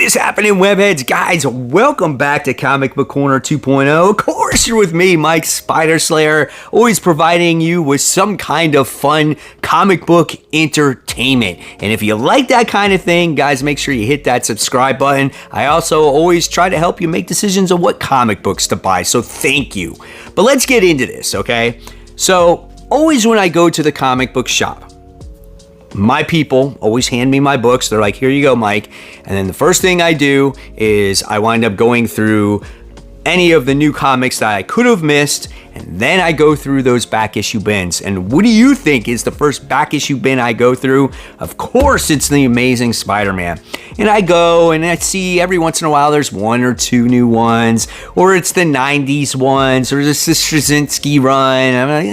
is happening, webheads? Guys, welcome back to Comic Book Corner 2.0. Of course, you're with me, Mike Spider Slayer, always providing you with some kind of fun comic book entertainment. And if you like that kind of thing, guys, make sure you hit that subscribe button. I also always try to help you make decisions on what comic books to buy, so thank you. But let's get into this, okay? So, always when I go to the comic book shop, my people always hand me my books. They're like, here you go, Mike. And then the first thing I do is I wind up going through any of the new comics that I could have missed, and then I go through those back issue bins. And what do you think is the first back issue bin I go through? Of course, it's the Amazing Spider-Man. And I go and I see every once in a while there's one or two new ones, or it's the 90s ones, or it's the Straczynski run. I'm like,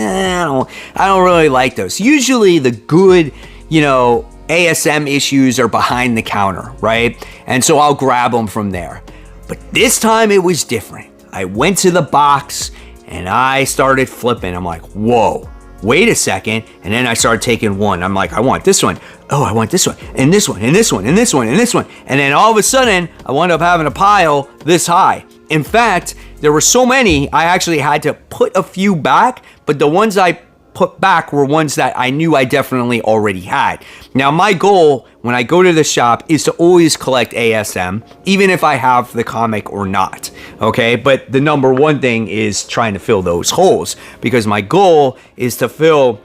I don't really like those. Usually the good, ASM issues are behind the counter, right? And so I'll grab them from there. But this time it was different. I went to the box and I started flipping. I'm like, whoa, wait a second. And then I started taking one. I'm like, I want this one. Oh, I want this one, and this one, and this one, and this one, and this one. And then all of a sudden, I wound up having a pile this high. In fact, there were so many, I actually had to put a few back, but the ones I put back were ones that I knew I definitely already had. Now, my goal when I go to the shop is to always collect ASM, even if I have the comic or not, okay? But the number one thing is trying to fill those holes, because my goal is to fill,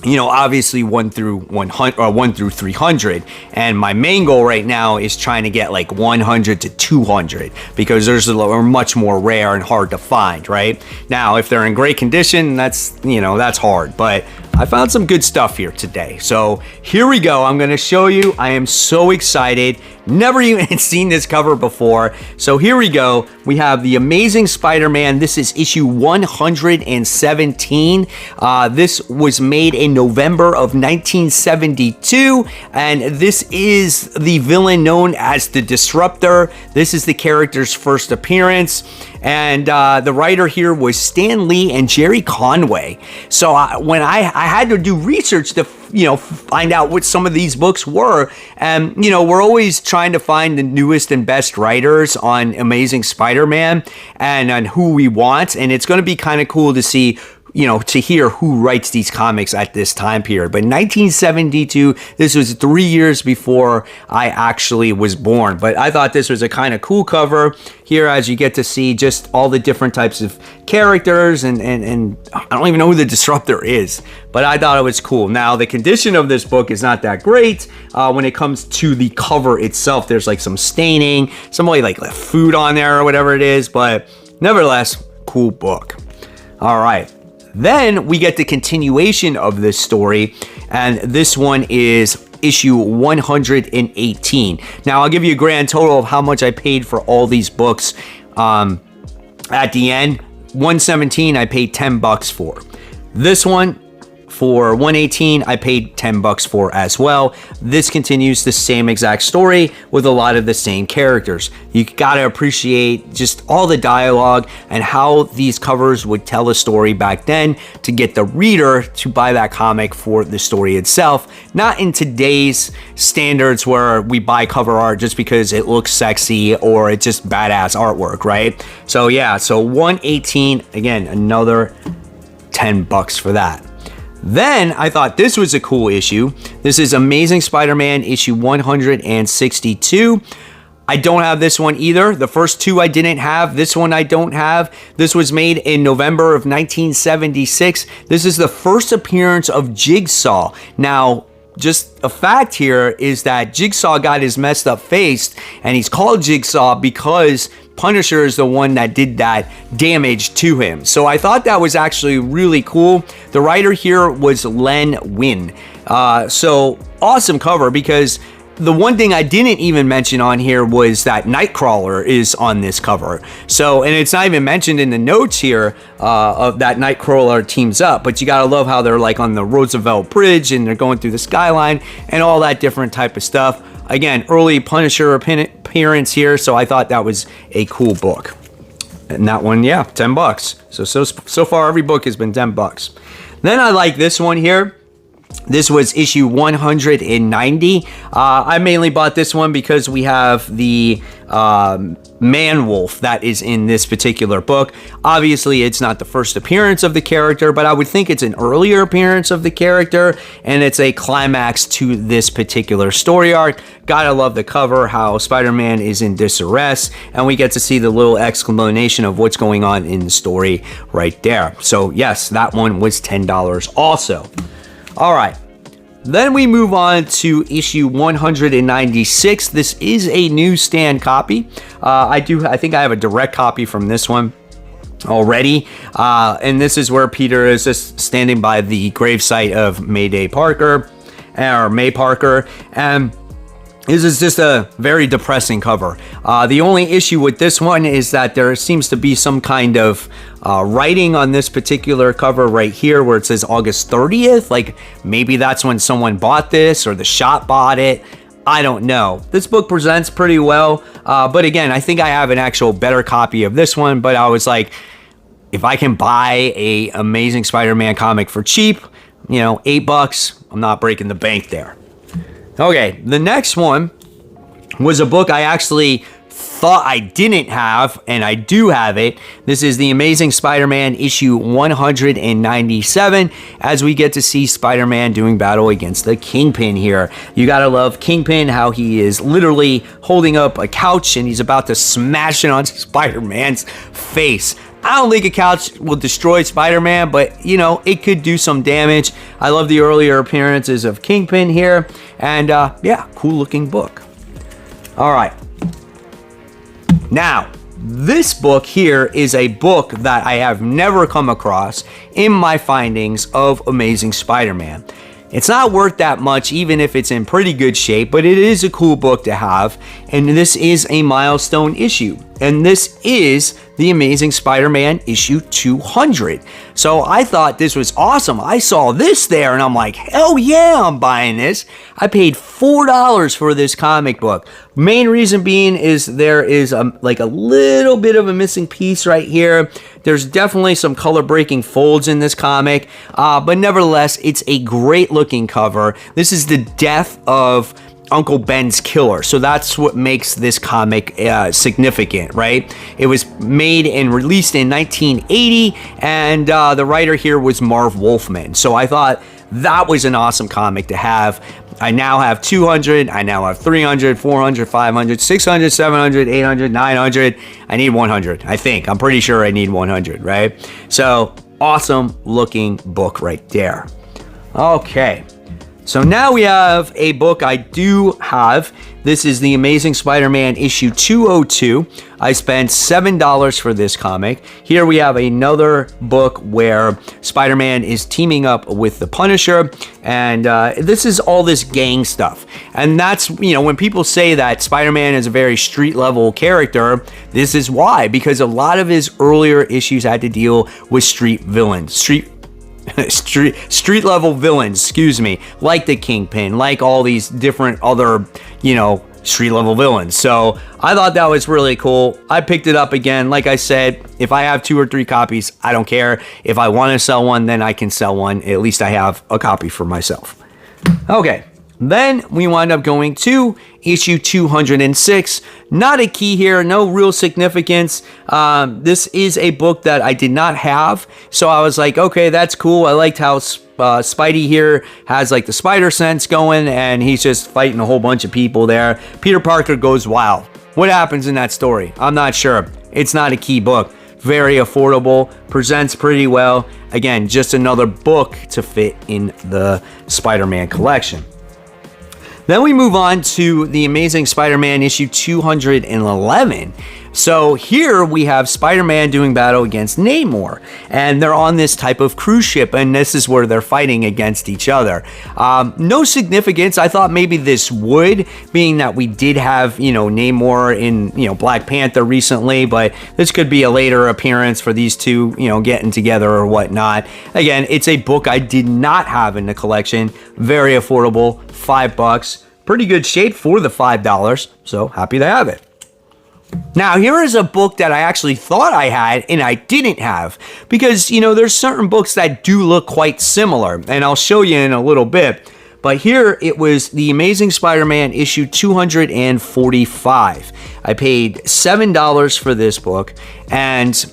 obviously 1 through 100 or 1 through 300, and my main goal right now is trying to get like 100 to 200, because those are much more rare and hard to find. Right now, if they're in great condition, that's hard, but I found some good stuff here today. So here we go. I'm going to show you. I am so excited. Never even seen this cover before. So here we go. We have the Amazing Spider-Man. This is issue 117. This was made in November of 1972. And this is the villain known as the Disruptor. This is the character's first appearance. And the writer here was Stan Lee and Jerry Conway. So when I had to do research to find out what some of these books were, and we're always trying to find the newest and best writers on Amazing Spider-Man and on who we want, and it's going to be kind of cool to see, to hear who writes these comics at this time period. But 1972, this was 3 years before I actually was born. But I thought this was a kind of cool cover here, as you get to see just all the different types of characters, and I don't even know who the Disruptor is, but I thought it was cool. Now, the condition of this book is not that great when it comes to the cover itself. There's like some staining, somebody like left food on there or whatever it is, but nevertheless, cool book. All right. Then we get the continuation of this story, and this one is issue 118. Now, I'll give you a grand total of how much I paid for all these books at the end. 117 I paid $10 for. This one, for 118, I paid $10 for as well. This continues the same exact story with a lot of the same characters. You gotta appreciate just all the dialogue and how these covers would tell a story back then to get the reader to buy that comic for the story itself. Not in today's standards where we buy cover art just because it looks sexy or it's just badass artwork, right? So yeah, so 118, again, another $10 for that. Then I thought this was a cool issue. This is Amazing Spider-Man issue 162. I don't have this one either. The first two I didn't have. This one I don't have. This was made in November of 1976. This is the first appearance of Jigsaw. Now, just a fact here is that Jigsaw got his messed up face, and he's called Jigsaw because Punisher is the one that did that damage to him. So I thought that was actually really cool. The writer here was Len Wein. So awesome cover, because the one thing I didn't even mention on here was that Nightcrawler is on this cover. So, and it's not even mentioned in the notes here of that Nightcrawler teams up, but you gotta love how they're like on the Roosevelt Bridge and they're going through the skyline and all that different type of stuff. Again, early Punisher appearance here, so I thought that was a cool book. And that one, yeah, $10. So far every book has been $10. Then I like this one here. This was issue 190. I mainly bought this one because we have the man-wolf that is in this particular book. Obviously, it's not the first appearance of the character, but I would think it's an earlier appearance of the character, and it's a climax to this particular story arc. Gotta love the cover, how Spider-Man is in disarrest, and we get to see the little explanation of what's going on in the story right there. So yes, that one was $10 also. All right, then we move on to issue 196. This is a newsstand copy. I think I have a direct copy from this one already, and this is where Peter is just standing by the gravesite of May Parker, and this is just a very depressing cover. The only issue with this one is that there seems to be some kind of writing on this particular cover right here where it says August 30th. Like maybe that's when someone bought this or the shop bought it. I don't know. This book presents pretty well. But again, I think I have an actual better copy of this one. But I was like, if I can buy a Amazing Spider-Man comic for cheap, you know, $8, I'm not breaking the bank there. Okay, the next one was a book I actually thought I didn't have, and I do have it. This is the Amazing Spider-Man issue 197, as we get to see Spider-Man doing battle against the Kingpin here. You gotta love Kingpin, how he is literally holding up a couch and he's about to smash it on Spider-Man's face. I don't think a couch will destroy Spider-Man, but, you know, it could do some damage. I love the earlier appearances of Kingpin here. And, yeah, cool-looking book. All right. Now, this book here is a book that I have never come across in my findings of Amazing Spider-Man. It's not worth that much, even if it's in pretty good shape, but it is a cool book to have. And this is a milestone issue. And this is the Amazing Spider-Man issue 200. So I thought this was awesome. I saw this there and I'm like, hell yeah, I'm buying this. I paid $4 for this comic book. Main reason being is there is like a little bit of a missing piece right here. There's definitely some color breaking folds in this comic, but nevertheless, it's a great looking cover. This is the death of Uncle Ben's killer. So that's what makes this comic significant, right? It was made and released in 1980, and the writer here was Marv Wolfman. So I thought that was an awesome comic to have. I now have 200, I now have 300, 400, 500, 600, 700, 800, 900. I need 100, I think. I'm pretty sure I need 100, right? So awesome looking book right there. Okay. So now we have a book I do have. This is the Amazing Spider-Man issue 202. I spent $7 for this comic. Here we have another book where Spider-Man is teaming up with the Punisher, and this is all this gang stuff. And that's, you know, when people say that Spider-Man is a very street-level character, this is why. Because a lot of his earlier issues had to deal with street villains, street level villains, excuse me, like the Kingpin, like all these different other, you know, street level villains. So I thought that was really cool. I picked it up again. Like I said, if I have 2 or 3 copies, I don't care. If I want to sell one, then I can sell one. At least I have a copy for myself. Okay. Then we wind up going to issue 206. Not a key here, no real significance. This is a book that I did not have, so I was like, okay, that's cool. I liked how Spidey here has like the spider sense going, and he's just fighting a whole bunch of people there. Peter Parker goes wild. What happens in that story? I'm not sure. It's not a key book. Very affordable, presents pretty well. Again, just another book to fit in the Spider-Man collection. Then we move on to the Amazing Spider-Man issue 211. So here we have Spider-Man doing battle against Namor, and they're on this type of cruise ship, and this is where they're fighting against each other. No significance. I thought maybe this would, being that we did have, you know, Namor in, you know, Black Panther recently, but this could be a later appearance for these two, you know, getting together or whatnot. Again, it's a book I did not have in the collection. Very affordable, $5. Pretty good shape for the $5, so happy to have it. Now, here is a book that I actually thought I had and I didn't have, because, you know, there's certain books that do look quite similar, and I'll show you in a little bit. But here it was the Amazing Spider-Man issue 245. I paid $7 for this book, and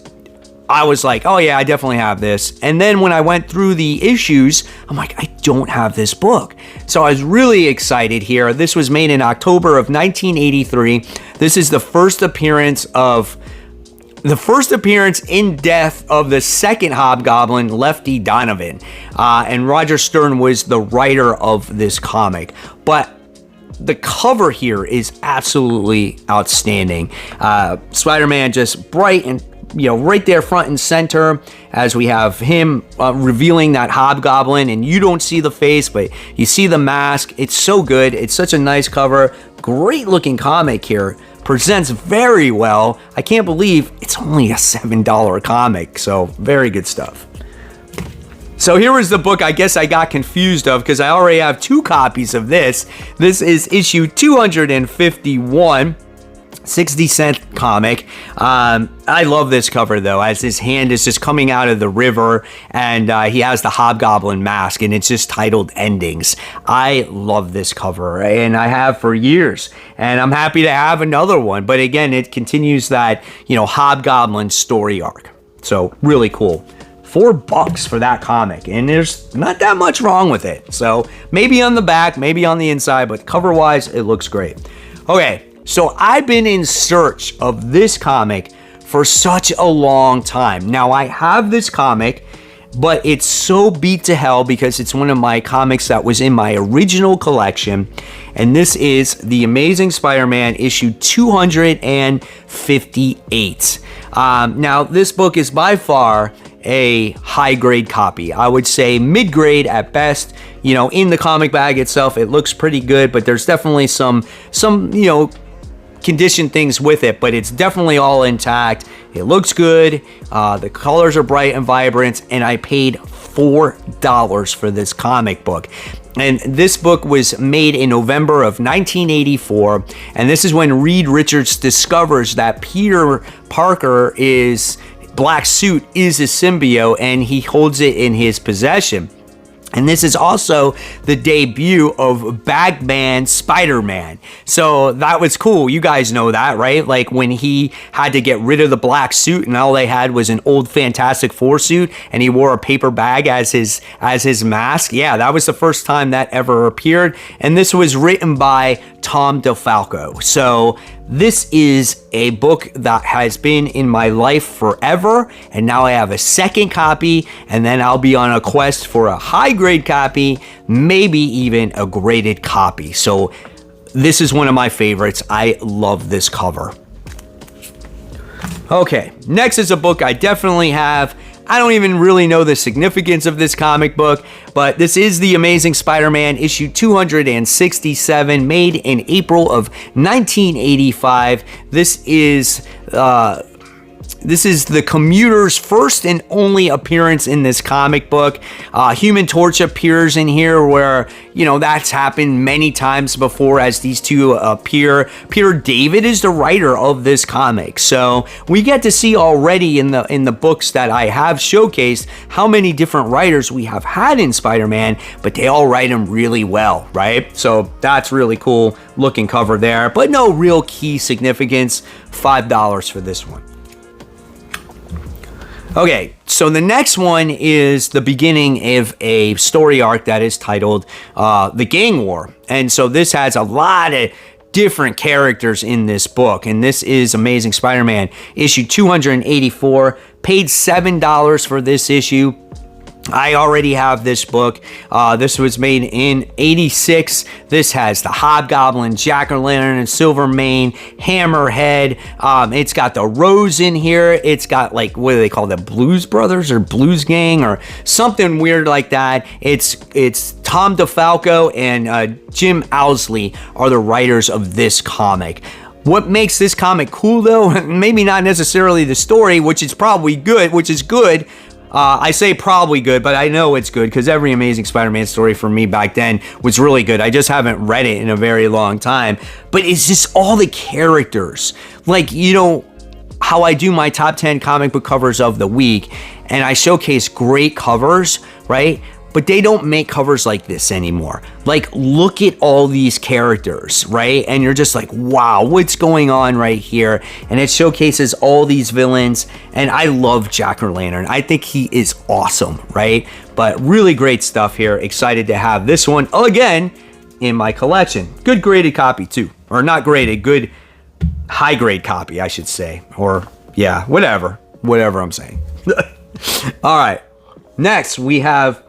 I was like, oh yeah, I definitely have this. And then when I went through the issues, I'm like, I don't have this book. So I was really excited here. This was made in October of 1983. This is the first appearance in death of the second Hobgoblin, Lefty Donovan. And Roger Stern was the writer of this comic. But the cover here is absolutely outstanding. Spider-Man just bright and, you know, right there front and center, as we have him revealing that Hobgoblin, and you don't see the face, but you see the mask. It's so good. It's such a nice cover. Great looking comic here. Presents very well. I can't believe it's only a $7 comic. So very good stuff. So here was the book I guess I got confused of, because I already have 2 copies of this. This is issue 251. 60-cent comic. I love this cover though, as his hand is just coming out of the river, and he has the Hobgoblin mask, and it's just titled Endings. I love this cover, and I have for years, and I'm happy to have another one. But again, it continues that, you know, Hobgoblin story arc. So really cool. $4 for that comic, and there's not that much wrong with it. So maybe on the back, maybe on the inside, but cover wise, it looks great. Okay. So I've been in search of this comic for such a long time. Now I have this comic, but it's so beat to hell because it's one of my comics that was in my original collection. And this is the Amazing Spider-Man issue 258. Now this book is by far a high grade copy. I would say mid grade at best. You know, in the comic bag itself, it looks pretty good, but there's definitely some, you know, condition things with it, but it's definitely all intact. It looks good. The colors are bright and vibrant, and I paid $4 for this comic book. And this book was made in November of 1984, and this is when Reed Richards discovers that Peter Parker Black Suit is a symbiote, and he holds it in his possession. And this is also the debut of Bagman Spider-Man. So that was cool. You guys know that, right? Like when he had to get rid of the black suit and all they had was an old Fantastic Four suit, and he wore a paper bag as his mask. Yeah, that was the first time that ever appeared. And this was written by Tom DeFalco. So this is a book that has been in my life forever, and now I have a second copy, and then I'll be on a quest for a high grade copy, maybe even a graded copy. So this is one of my favorites. I love this cover. Okay, next is a book I definitely have. I don't even really know the significance of this comic book, but this is the Amazing Spider-Man issue 267, made in April of 1985. This is the Commuter's first and only appearance in this comic book. Human Torch appears in here, where, you know, that's happened many times before as these two appear. Peter David is the writer of this comic, so we get to see already in the books that I have showcased how many different writers we have had in Spider-Man, but they all write them really well, right? So that's really cool looking cover there, but no real key significance. $5 for this one. Okay, so the next one is the beginning of a story arc that is titled The Gang War. And so this has a lot of different characters in this book. And this is Amazing Spider-Man issue 284. Paid $7 for this issue. I already have this book. This was made in '86. This has the Hobgoblin, Jack-o'-lantern, and Silvermane, Hammerhead. It's got the Rose in here. It's got, like, what do they call them? Blues Brothers or Blues Gang or something weird like that. It's Tom DeFalco and Jim Owsley are the writers of this comic. What makes this comic cool, though, maybe not necessarily the story, which is probably good, which is good, I say probably good, but I know it's good because every Amazing Spider-Man story for me back then was really good. I just haven't read it in a very long time. But it's just all the characters. Like, you know, how I do my top 10 comic book covers of the week, and I showcase great covers, right? But they don't make covers like this anymore. Like, look at all these characters, right? And you're just like, wow, what's going on right here? And it showcases all these villains. And I love Jack-O-Lantern. I think he is awesome, right? But really great stuff here. Excited to have this one again in my collection. Good graded copy too. Or not graded, good high grade copy, I should say. Or yeah, whatever I'm saying. All right. Next, we have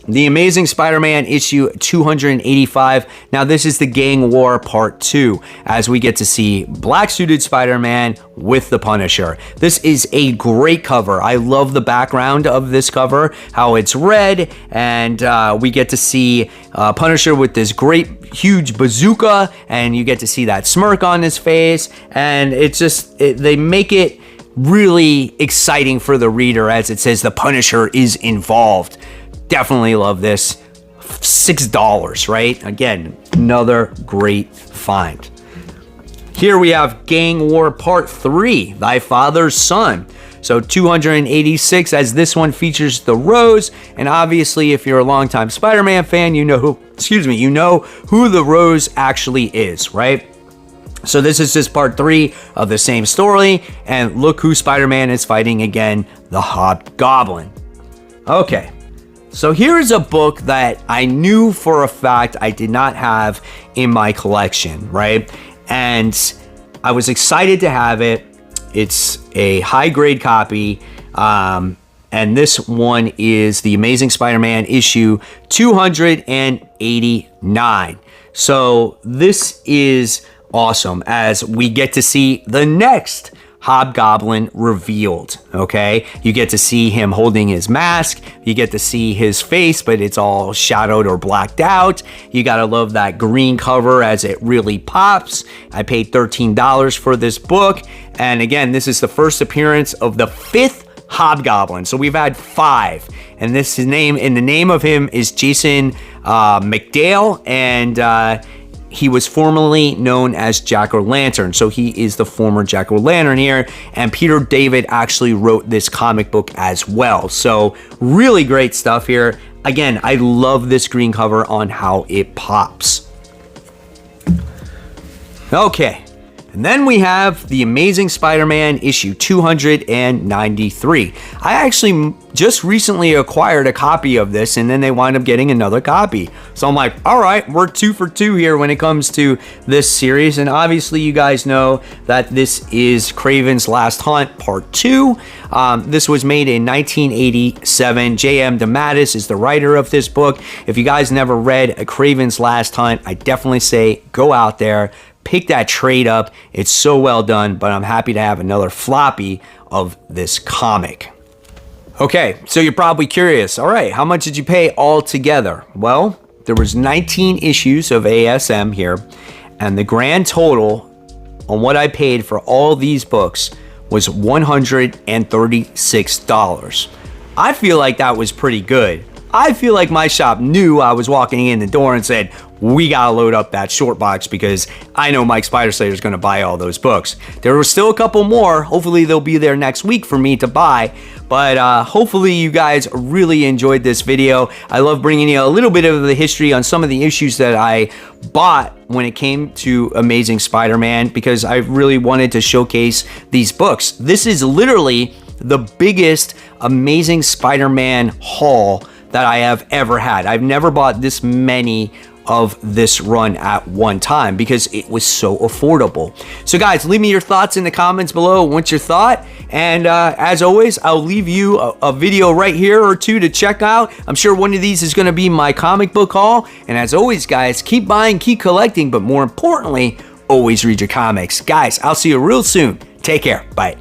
The Amazing Spider-Man issue 285. Now, this is the Gang War Part 2, as we get to see black-suited Spider-Man with the Punisher. This is a great cover. I love the background of this cover, how it's red, and we get to see Punisher with this great, huge bazooka, and you get to see that smirk on his face, and it's just, they make it really exciting for the reader, as it says the Punisher is involved. Definitely love this. $6, right? Again, another great find. Here we have Gang War Part 3, Thy Father's Son. So 286, as this one features the Rose, and obviously if you're a longtime Spider-Man fan, you know who the Rose actually is, right? So this is just part 3 of the same story, and look who Spider-Man is fighting again, the Hobgoblin. Okay. So here's a book that I knew for a fact I did not have in my collection, right? And I was excited to have it. It's a high grade copy. And this one is The Amazing Spider-Man issue 289. So this is awesome, as we get to see the next Hobgoblin revealed, okay? You get to see him holding his mask. You get to see his face, but it's all shadowed or blacked out. You gotta love that green cover as it really pops. I paid $13 for this book. And again, this is the first appearance of the 5th Hobgoblin. So we've had 5. And the name of him is Jason McDale. And he was formerly known as Jack-O-Lantern, so he is the former Jack-O-Lantern here, and Peter David actually wrote this comic book as well. So really great stuff here. Again, I love this green cover on how it pops. Okay, and then we have The Amazing Spider-Man issue 293. I actually just recently acquired a copy of this, and then they wind up getting another copy. So I'm like, all right, we're 2 for 2 here when it comes to this series. And obviously you guys know that this is Kraven's Last Hunt Part 2. This was made in 1987. J.M. DeMatteis is the writer of this book. If you guys never read Kraven's Last Hunt, I definitely say go out there, pick that trade up. It's so well done, but I'm happy to have another floppy of this comic. Okay, so you're probably curious, all right, how much did you pay all together? Well, there was 19 issues of ASM here, and the grand total on what I paid for all these books was $136. I feel like that was pretty good. I feel like my shop knew I was walking in the door and said, we gotta load up that short box because I know Mike Spider-Slayer is gonna buy all those books. There were still a couple more. Hopefully they'll be there next week for me to buy. But hopefully you guys really enjoyed this video. I love bringing you a little bit of the history on some of the issues that I bought when it came to Amazing Spider-Man, because I really wanted to showcase these books. This is literally the biggest Amazing Spider-Man haul that I have ever had. I've never bought this many of this run at one time because it was so affordable. So guys, leave me your thoughts in the comments below. What's your thought? And as always, I'll leave you a video right here or two to check out. I'm sure one of these is going to be my comic book haul. And as always, guys, keep buying, keep collecting, but more importantly, always read your comics. Guys, I'll see you real soon. Take care. Bye.